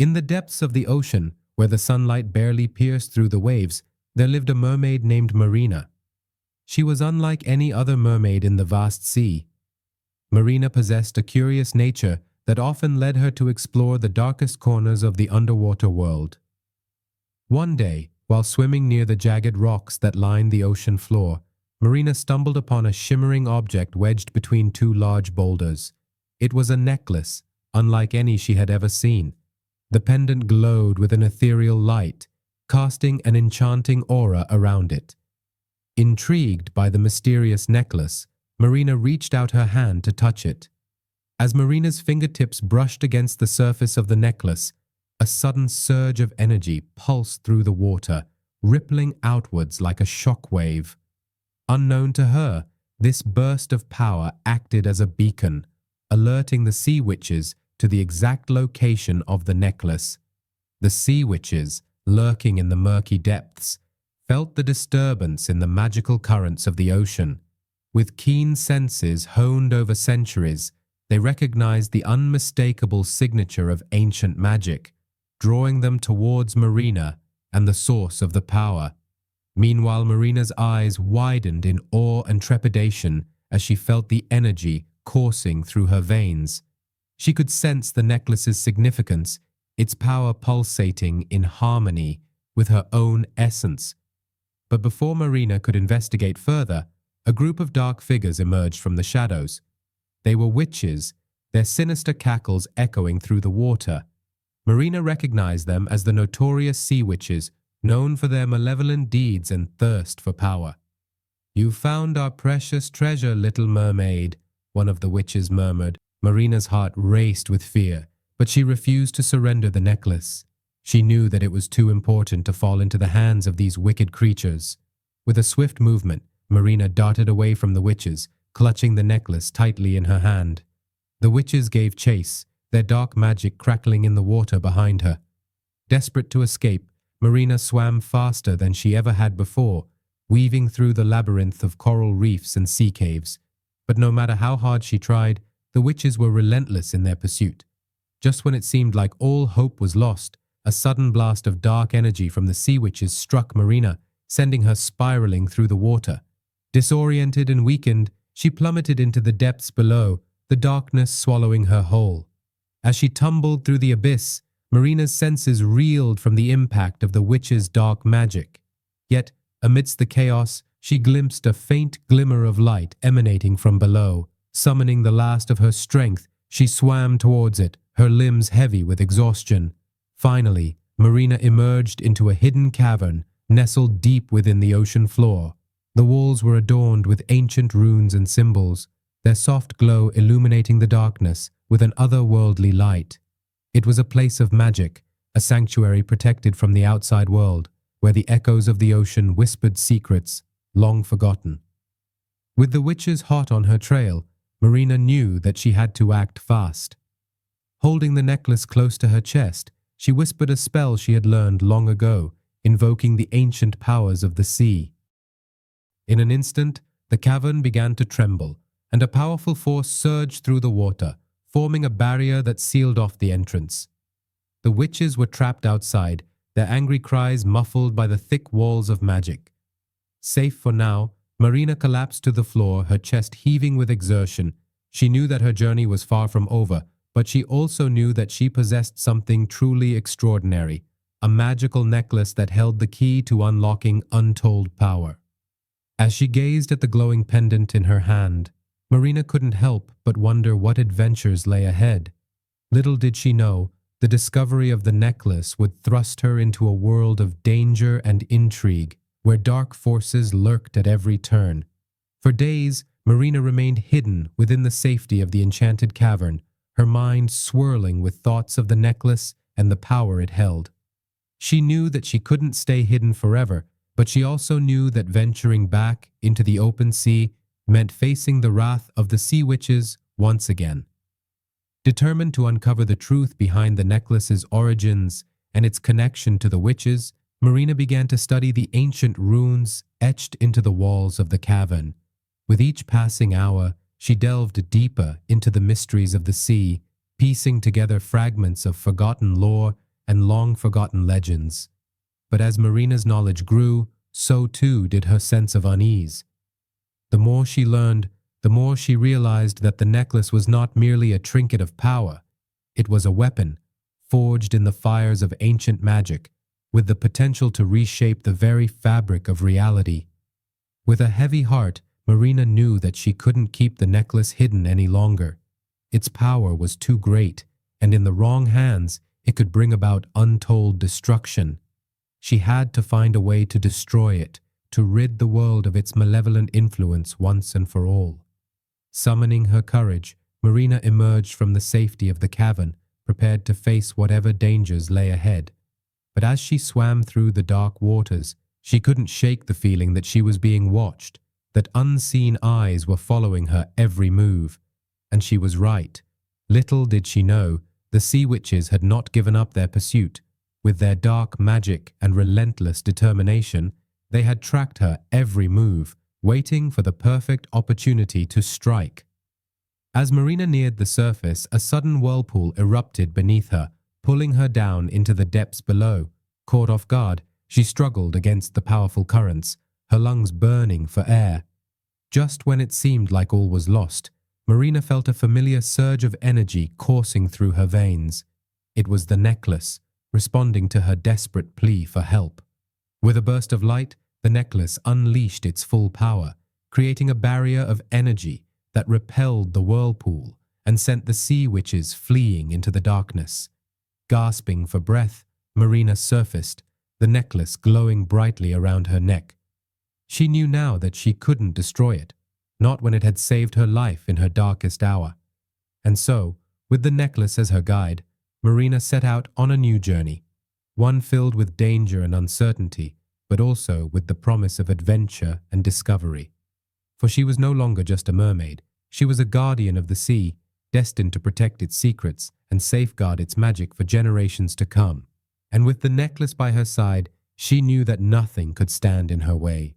In the depths of the ocean, where the sunlight barely pierced through the waves, there lived a mermaid named Marina. She was unlike any other mermaid in the vast sea. Marina possessed a curious nature that often led her to explore the darkest corners of the underwater world. One day, while swimming near the jagged rocks that lined the ocean floor, Marina stumbled upon a shimmering object wedged between two large boulders. It was a necklace, unlike any she had ever seen. The pendant glowed with an ethereal light, casting an enchanting aura around it. Intrigued by the mysterious necklace, Marina reached out her hand to touch it. As Marina's fingertips brushed against the surface of the necklace, a sudden surge of energy pulsed through the water, rippling outwards like a shock wave. Unknown to her, this burst of power acted as a beacon, alerting the sea witches to the exact location of the necklace. The sea witches, lurking in the murky depths, felt the disturbance in the magical currents of the ocean. With keen senses honed over centuries, they recognized the unmistakable signature of ancient magic, drawing them towards Marina and the source of the power. Meanwhile, Marina's eyes widened in awe and trepidation as she felt the energy coursing through her veins. She could sense the necklace's significance, its power pulsating in harmony with her own essence. But before Marina could investigate further, a group of dark figures emerged from the shadows. They were witches, their sinister cackles echoing through the water. Marina recognized them as the notorious sea witches, known for their malevolent deeds and thirst for power. "You found our precious treasure, Little Mermaid," one of the witches murmured. Marina's heart raced with fear, but she refused to surrender the necklace. She knew that it was too important to fall into the hands of these wicked creatures. With a swift movement, Marina darted away from the witches, clutching the necklace tightly in her hand. The witches gave chase, their dark magic crackling in the water behind her. Desperate to escape, Marina swam faster than she ever had before, weaving through the labyrinth of coral reefs and sea caves. But no matter how hard she tried, the witches were relentless in their pursuit. Just when it seemed like all hope was lost, a sudden blast of dark energy from the sea witches struck Marina, sending her spiraling through the water. Disoriented and weakened, she plummeted into the depths below, the darkness swallowing her whole. As she tumbled through the abyss, Marina's senses reeled from the impact of the witch's dark magic. Yet, amidst the chaos, she glimpsed a faint glimmer of light emanating from below. Summoning the last of her strength, she swam towards it, her limbs heavy with exhaustion. Finally, Marina emerged into a hidden cavern, nestled deep within the ocean floor. The walls were adorned with ancient runes and symbols, their soft glow illuminating the darkness with an otherworldly light. It was a place of magic, a sanctuary protected from the outside world, where the echoes of the ocean whispered secrets long forgotten. With the witches hot on her trail, Marina knew that she had to act fast. Holding the necklace close to her chest, she whispered a spell she had learned long ago, invoking the ancient powers of the sea. In an instant, the cavern began to tremble, and a powerful force surged through the water, forming a barrier that sealed off the entrance. The witches were trapped outside, their angry cries muffled by the thick walls of magic. Safe for now, Marina collapsed to the floor, her chest heaving with exertion. She knew that her journey was far from over, but she also knew that she possessed something truly extraordinary, a magical necklace that held the key to unlocking untold power. As she gazed at the glowing pendant in her hand, Marina couldn't help but wonder what adventures lay ahead. Little did she know, the discovery of the necklace would thrust her into a world of danger and intrigue, where dark forces lurked at every turn. For days, Marina remained hidden within the safety of the enchanted cavern, her mind swirling with thoughts of the necklace and the power it held. She knew that she couldn't stay hidden forever, but she also knew that venturing back into the open sea meant facing the wrath of the sea witches once again. Determined to uncover the truth behind the necklace's origins and its connection to the witches, Marina began to study the ancient runes etched into the walls of the cavern. With each passing hour, she delved deeper into the mysteries of the sea, piecing together fragments of forgotten lore and long-forgotten legends. But as Marina's knowledge grew, so too did her sense of unease. The more she learned, the more she realized that the necklace was not merely a trinket of power. It was a weapon, forged in the fires of ancient magic, with the potential to reshape the very fabric of reality. With a heavy heart, Marina knew that she couldn't keep the necklace hidden any longer. Its power was too great, and in the wrong hands, it could bring about untold destruction. She had to find a way to destroy it, to rid the world of its malevolent influence once and for all. Summoning her courage, Marina emerged from the safety of the cavern, prepared to face whatever dangers lay ahead. But as she swam through the dark waters, she couldn't shake the feeling that she was being watched, that unseen eyes were following her every move. And she was right. Little did she know, the sea witches had not given up their pursuit. With their dark magic and relentless determination, they had tracked her every move, waiting for the perfect opportunity to strike. As Marina neared the surface, a sudden whirlpool erupted beneath her, pulling her down into the depths below. Caught off guard, she struggled against the powerful currents, her lungs burning for air. Just when it seemed like all was lost, Marina felt a familiar surge of energy coursing through her veins. It was the necklace, responding to her desperate plea for help. With a burst of light, the necklace unleashed its full power, creating a barrier of energy that repelled the whirlpool and sent the sea witches fleeing into the darkness. Gasping for breath, Marina surfaced, the necklace glowing brightly around her neck. She knew now that she couldn't destroy it, not when it had saved her life in her darkest hour. And so, with the necklace as her guide, Marina set out on a new journey, one filled with danger and uncertainty, but also with the promise of adventure and discovery. For she was no longer just a mermaid, she was a guardian of the sea, destined to protect its secrets and safeguard its magic for generations to come. And with the necklace by her side, she knew that nothing could stand in her way.